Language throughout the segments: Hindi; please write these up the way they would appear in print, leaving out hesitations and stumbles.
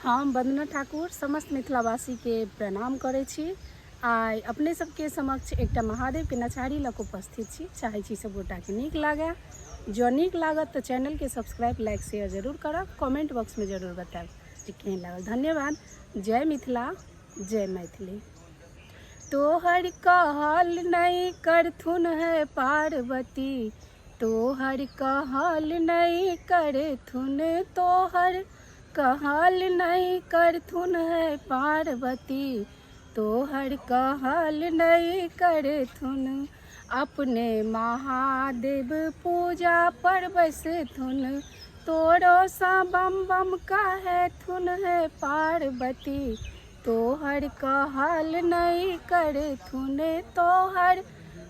हम वंदना ठाकुर समस्त मिथिलावासी के प्रणाम करै छी। आइ अपने सबके समक्ष एकटा महादेव के नचारी लग उपस्थित छी। चाहे छी सब गोटा के नीक लागे। जो नीक लागत तो चैनल के सब्सक्राइब लाइक शेयर जरूर करब। कमेंट बॉक्स में जरूर बताएब कि केहन लागल। धन्यवाद। जय मिथिला, जय मैथिली। तोहर कहल नहीं करथुन है पार्वती, तोहर कहल नहीं करथुन, तोहर कहल नहीं करथुन है पार्वती, तोहर कहल नहीं करथुन। अपने महादेव पूजा पर बसथुन, तोरो सा बम बम कहथुन है पार्वती, तोहर कहल नहीं करथुन, तोहर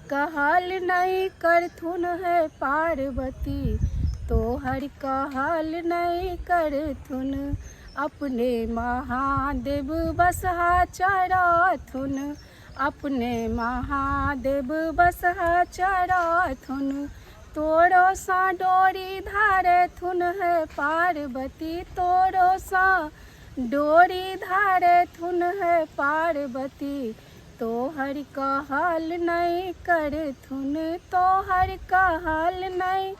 कहल नहीं करथुन है पार्वती, तोहर कहल नहीं करथुन। अपने महादेव बसहा चढ़थुन, अपने महादेव बसहा चढ़थुन, तोरो सा डोरी धारथुन है पार्वती, तोरो सा डोरी धारथुन है पार्वती, तोहर कहल नहीं करथुन, तोहर कहल नहीं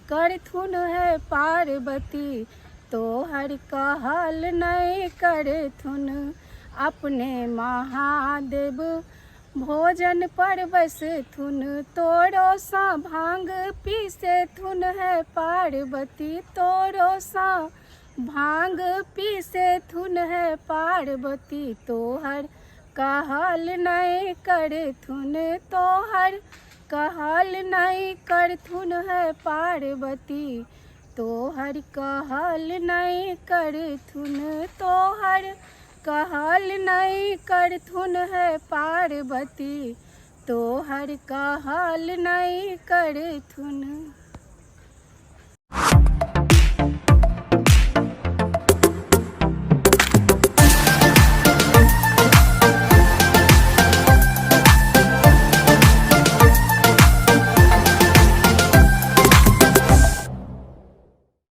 करथुन है पार्वती, तोहर कहल नहीं करथुन। अपने महादेव भोजन पर बसथुन, तोरो सा भांग पीसेथुन है पार्वती, तोरो सा भांग पीसेथुन है पार्वती, तोहर कहल नहीं करथुन, तोहर कहल नहीं करथुन है पार्वती, तोहर कहल नहीं करथुन, तोहर कहल नहीं करथुन है पार्वती, तोहर कहल नहीं करथुन।